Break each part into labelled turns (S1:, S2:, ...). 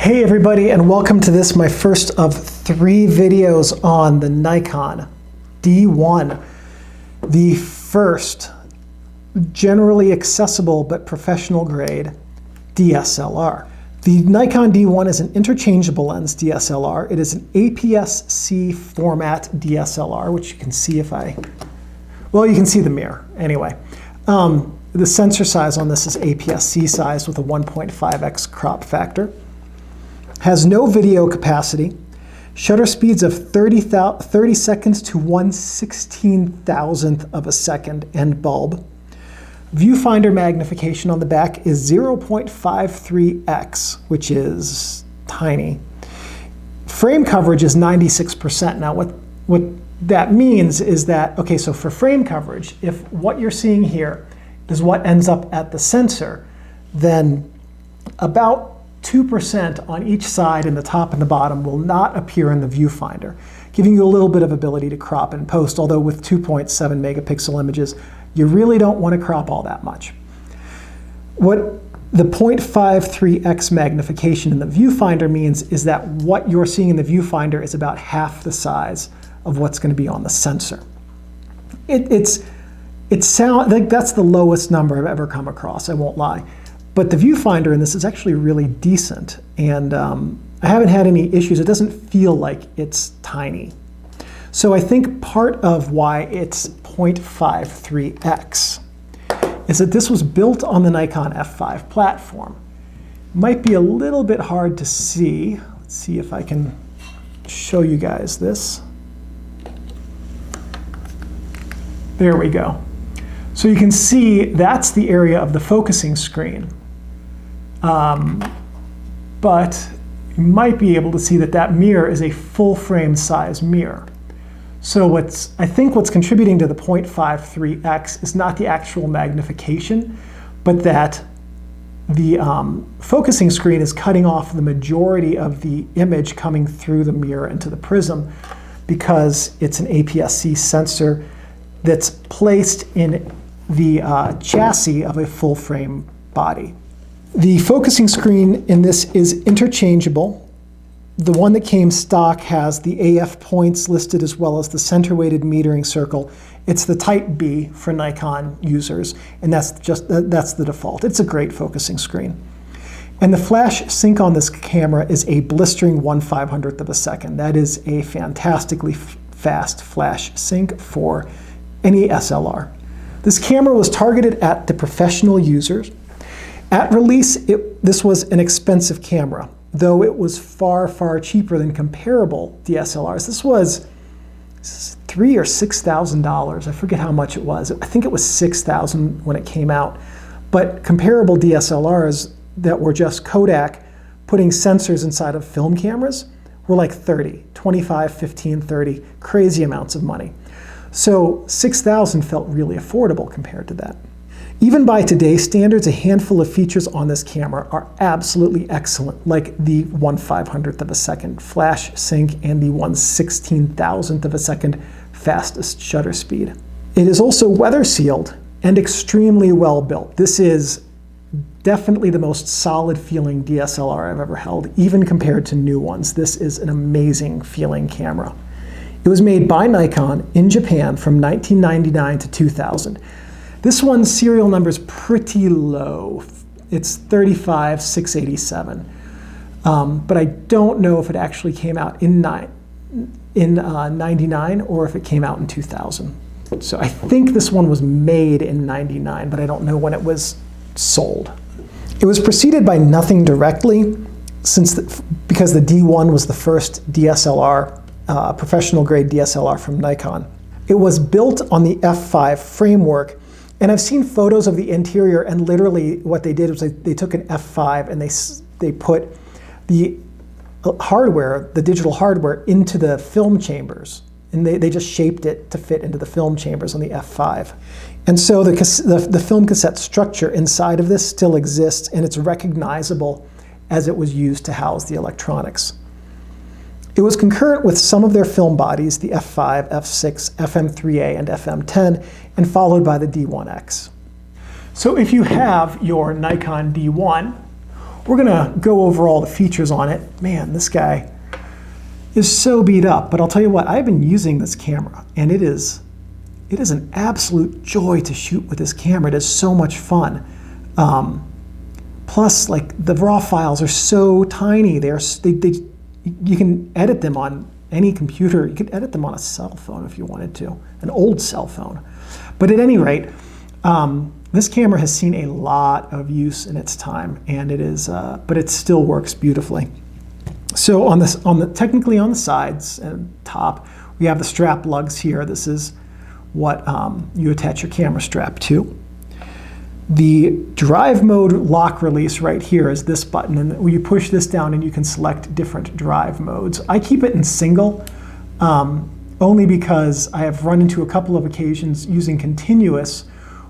S1: Hey everybody, and welcome to this, my first of 3 videos on the Nikon D1, the first generally accessible but professional grade DSLR. The Nikon D1 is an interchangeable lens DSLR. It is an APS-C format DSLR, which you can see you can see the mirror anyway. The sensor size on this is APS-C size with a 1.5x crop factor. Has no video capacity, shutter speeds of 30 seconds to 1/16,000th of a second end bulb. Viewfinder magnification on the back is 0.53x, which is tiny. Frame coverage is 96%. Now what that means is that, okay, so for frame coverage, if what you're seeing here is what ends up at the sensor, then about 2% on each side in the top and the bottom will not appear in the viewfinder, giving you a little bit of ability to crop and post, although with 2.7 megapixel images, you really don't want to crop all that much. What the 0.53x magnification in the viewfinder means is that what you're seeing in the viewfinder is about half the size of what's going to be on the sensor. It sounds like that's the lowest number I've ever come across, I won't lie. But the viewfinder in this is actually really decent, and I haven't had any issues. It doesn't feel like it's tiny. So I think part of why it's 0.53x is that this was built on the Nikon F5 platform. Might be a little bit hard to see. Let's see if I can show you guys this. There we go. So you can see that's the area of the focusing screen. But you might be able to see that that mirror is a full frame size mirror. So I think what's contributing to the 0.53x is not the actual magnification, but that the focusing screen is cutting off the majority of the image coming through the mirror into the prism, because it's an APS-C sensor that's placed in the chassis of a full frame body. The focusing screen in this is interchangeable. The one that came stock has the AF points listed as well as the center weighted metering circle. It's the Type B for Nikon users, and that's the default. It's a great focusing screen. And the flash sync on this camera is a blistering 1/500th of a second. That is a fantastically fast flash sync for any SLR. This camera was targeted at the professional users. At release, this was an expensive camera, though it was far, far cheaper than comparable DSLRs. This was $3,000 or $6,000. I forget how much it was. I think it was $6,000 when it came out. But comparable DSLRs that were just Kodak putting sensors inside of film cameras were like 30, 25, 15, 30, crazy amounts of money. So $6,000 felt really affordable compared to that. Even by today's standards, a handful of features on this camera are absolutely excellent, like the 1/500th of a second flash sync and the 1/16,000th of a second fastest shutter speed. It is also weather sealed and extremely well built. This is definitely the most solid feeling DSLR I've ever held, even compared to new ones. This is an amazing feeling camera. It was made by Nikon in Japan from 1999 to 2000. This one's serial number is pretty low. It's 35687. But I don't know if it actually came out in 99 or if it came out in 2000. So I think this one was made in 99, but I don't know when it was sold. It was preceded by nothing directly, because the D1 was the first DSLR, professional grade DSLR from Nikon. It was built on the F5 framework. And I've seen photos of the interior, and literally what they did was they took an F5 and they put the hardware, the digital hardware, into the film chambers. And they just shaped it to fit into the film chambers on the F5. And so the film cassette structure inside of this still exists, and it's recognizable as it was used to house the electronics. It was concurrent with some of their film bodies, the F5, F6, FM3A, and FM10, and followed by the D1X. So if you have your Nikon D1, we're gonna go over all the features on it. Man, this guy is so beat up, but I'll tell you what, I've been using this camera, and it is an absolute joy to shoot with this camera. It is so much fun. Plus, like, the raw files are so tiny. You can edit them on any computer. You could edit them on a cell phone if you wanted to, an old cell phone. But at any rate, this camera has seen a lot of use in its time, and it is, but it still works beautifully. So technically on the sides and top, we have the strap lugs here. This is what you attach your camera strap to. The drive mode lock release right here is this button, and you push this down and you can select different drive modes. I keep it in single, only because I have run into a couple of occasions using continuous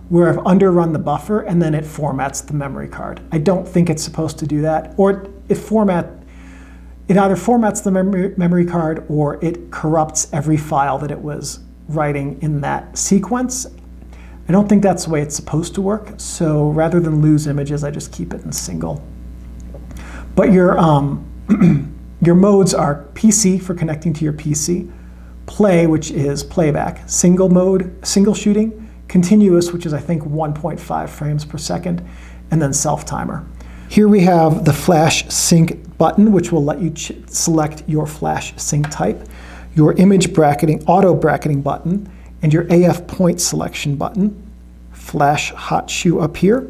S1: where I've underrun the buffer and then it formats the memory card. I don't think it's supposed to do that, or it either formats the memory card or it corrupts every file that it was writing in that sequence. I don't think that's the way it's supposed to work, so rather than lose images, I just keep it in single. But your modes are PC for connecting to your PC, play, which is playback, single mode, single shooting, continuous, which is I think 1.5 frames per second, and then self-timer. Here we have the flash sync button, which will let you select your flash sync type, your image bracketing, auto bracketing button, and your AF point selection button. Flash hot shoe up here.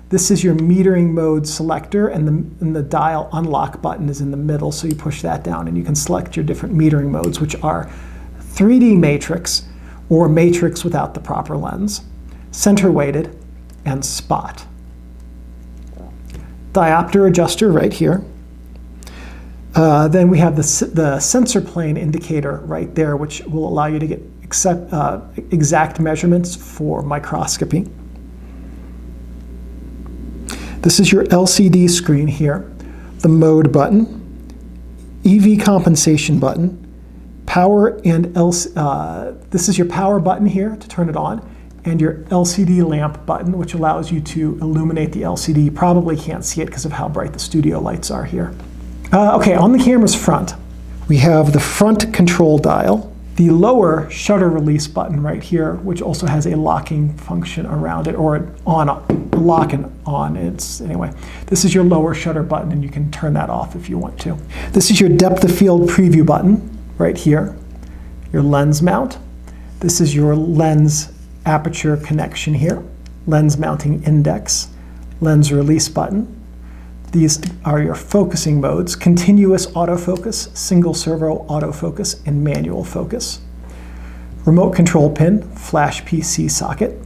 S1: This is your metering mode selector, and the dial unlock button is in the middle, so you push that down and you can select your different metering modes, which are 3D matrix or matrix without the proper lens, center weighted, and spot. Diopter adjuster right here. Then we have the sensor plane indicator right there, which will allow you to get exact measurements for microscopy. This is your LCD screen here, the mode button, EV compensation button, power and this is your power button here to turn it on, and your LCD lamp button, which allows you to illuminate the LCD. You probably can't see it because of how bright the studio lights are here. Okay, on the camera's front, we have the front control dial, the lower shutter release button right here, which also has a locking function around it, or lock and on. Anyway, this is your lower shutter button, and you can turn that off if you want to. This is your depth of field preview button right here, your lens mount. This is your lens aperture connection here, lens mounting index, lens release button. These are your focusing modes: continuous autofocus, single servo autofocus, and manual focus. Remote control pin, flash PC socket.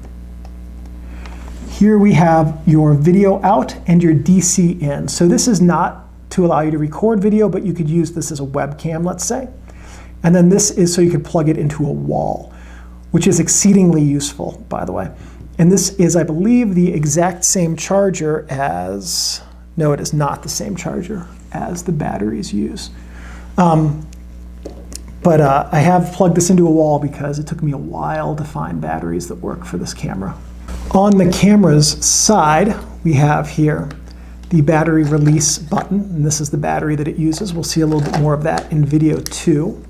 S1: Here we have your video out and your DC in. So this is not to allow you to record video, but you could use this as a webcam, let's say. And then this is so you could plug it into a wall, which is exceedingly useful, by the way. And this is, I believe, the exact same charger as, no, it is not the same charger as the batteries use. But I have plugged this into a wall because it took me a while to find batteries that work for this camera. On the camera's side, we have here the battery release button, and this is the battery that it uses. We'll see a little bit more of that in video 2.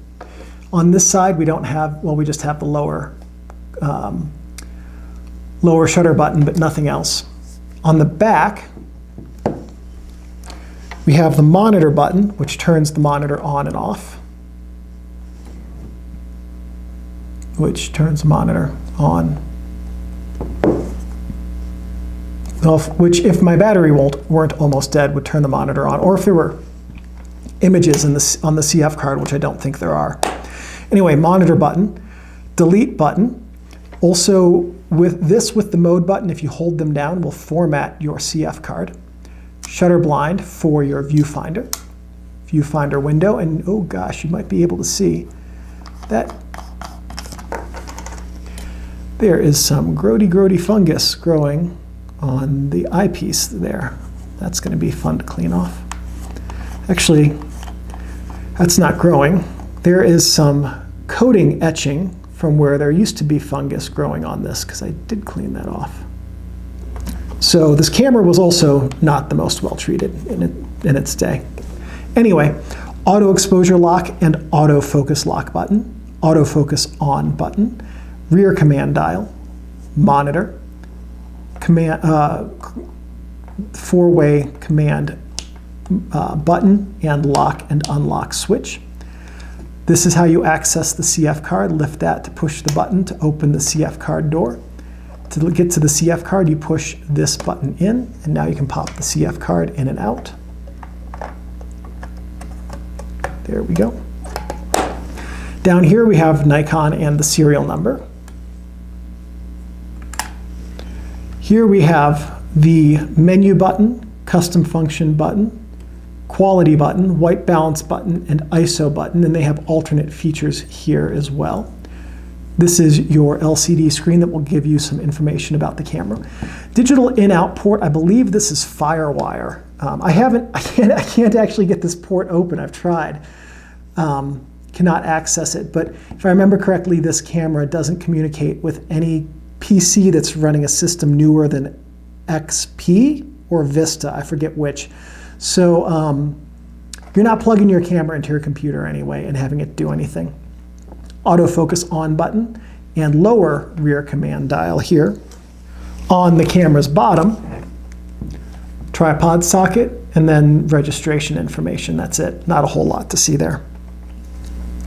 S1: On this side, we don't have, well, we just have the lower shutter button, but nothing else. On the back, we have the monitor button, which turns the monitor on and off, which turns the monitor on. Which, if my battery weren't almost dead, would turn the monitor on, or if there were images on the CF card, which I don't think there are. Anyway, monitor button, delete button. Also, with the mode button, if you hold them down, will format your CF card. Shutter blind for your viewfinder window, and oh gosh, you might be able to see that there is some grody fungus growing on the eyepiece there. That's going to be fun to clean off. Actually, that's not growing. There is some coating etching from where there used to be fungus growing on this, because I did clean that off. So this camera was also not the most well treated in its day. Anyway, auto exposure lock and autofocus lock button, autofocus on button, rear command dial, monitor, command, four-way command button and lock and unlock switch. This is how you access the CF card. Lift that to push the button to open the CF card door. To get to the CF card, you push this button in, and now you can pop the CF card in and out. There we go. Down here we have Nikon and the serial number. Here we have the menu button, custom function button, quality button, white balance button, and ISO button, and they have alternate features here as well. This is your LCD screen that will give you some information about the camera. Digital in-out port, I believe this is FireWire. I can't actually get this port open. I've tried. Cannot access it, but if I remember correctly, this camera doesn't communicate with any PC that's running a system newer than XP or Vista, I forget which. So you're not plugging your camera into your computer anyway and having it do anything. Autofocus on button and lower rear command dial here. On the camera's bottom, tripod socket, and then registration information. That's it. Not a whole lot to see there.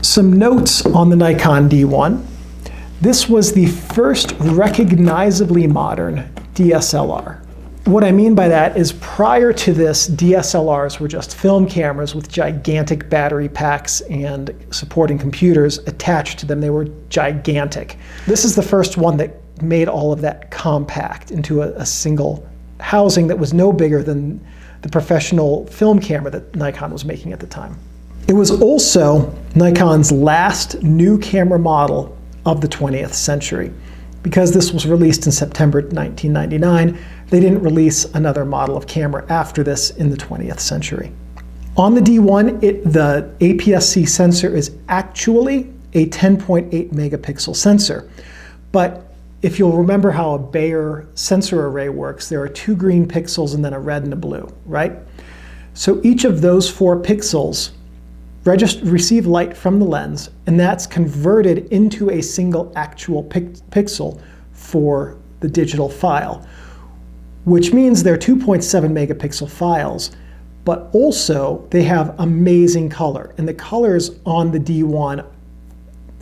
S1: Some notes on the Nikon D1. This was the first recognizably modern DSLR. What I mean by that is prior to this, DSLRs were just film cameras with gigantic battery packs and supporting computers attached to them. They were gigantic. This is the first one that made all of that compact into a single housing that was no bigger than the professional film camera that Nikon was making at the time. It was also Nikon's last new camera model of the 20th century. Because this was released in September 1999, they didn't release another model of camera after this in the 20th century. On the D1, the APS-C sensor is actually a 10.8 megapixel sensor. But if you'll remember how a Bayer sensor array works, there are 2 green pixels and then a red and a blue, right? So each of those 4 pixels receive light from the lens, and that's converted into a single actual pixel for the digital file, which means they're 2.7 megapixel files, but also they have amazing color. And the colors on the D1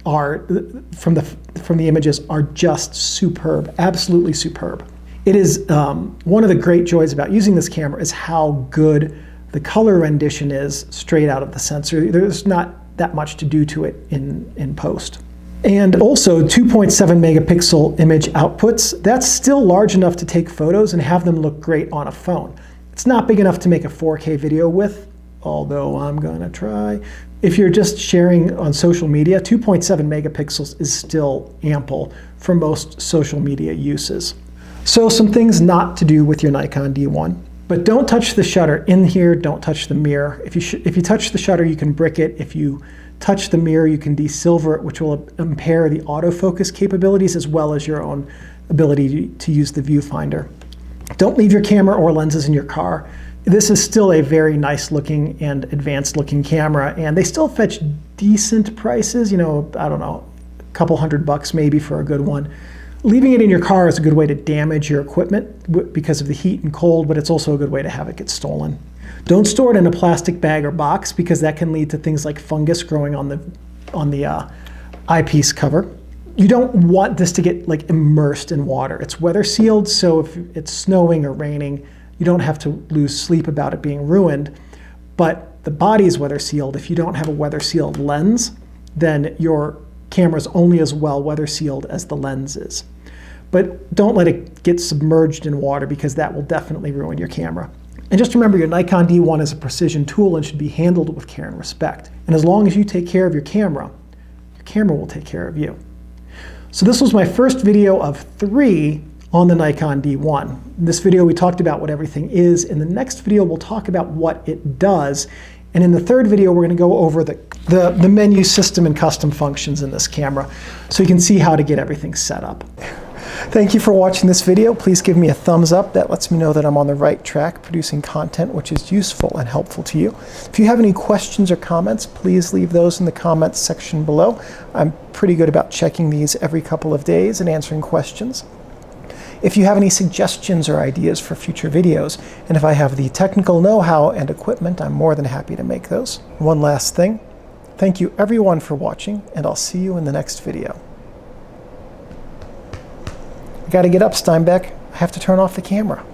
S1: are, from the images, are just superb, absolutely superb. It is one of the great joys about using this camera is how good the color rendition is straight out of the sensor. There's not that much to do to it in post. And also 2.7 megapixel image outputs, that's still large enough to take photos and have them look great on a phone. It's not big enough to make a 4K video with, although I'm gonna try. If you're just sharing on social media, 2.7 megapixels is still ample for most social media uses. So some things not to do with your Nikon D1. But don't touch the shutter in here, don't touch the mirror. If you touch the shutter, you can brick it. If you touch the mirror, you can desilver it, which will impair the autofocus capabilities as well as your own ability to use the viewfinder. Don't leave your camera or lenses in your car. This is still a very nice looking and advanced looking camera, and they still fetch decent prices, you know, I don't know, a couple $100 maybe for a good one. Leaving it in your car is a good way to damage your equipment because of the heat and cold, but it's also a good way to have it get stolen. Don't store it in a plastic bag or box because that can lead to things like fungus growing on the eyepiece cover. You don't want this to get like immersed in water. It's weather sealed, so if it's snowing or raining, you don't have to lose sleep about it being ruined. But the body is weather sealed. If you don't have a weather sealed lens, then your camera is only as well weather sealed as the lens is. But don't let it get submerged in water because that will definitely ruin your camera. And just remember, your Nikon D1 is a precision tool and should be handled with care and respect. And as long as you take care of your camera will take care of you. So this was my first video of 3 on the Nikon D1. In this video we talked about what everything is. In the next video we'll talk about what it does. And in the third video we're going to go over the menu system and custom functions in this camera so you can see how to get everything set up. Thank you for watching this video. Please give me a thumbs up. That lets me know that I'm on the right track producing content which is useful and helpful to you. If you have any questions or comments, please leave those in the comments section below. I'm pretty good about checking these every couple of days and answering questions. If you have any suggestions or ideas for future videos, and if I have the technical know-how and equipment, I'm more than happy to make those. One last thing. Thank you everyone for watching, and I'll see you in the next video. I gotta get up, Steinbeck. I have to turn off the camera.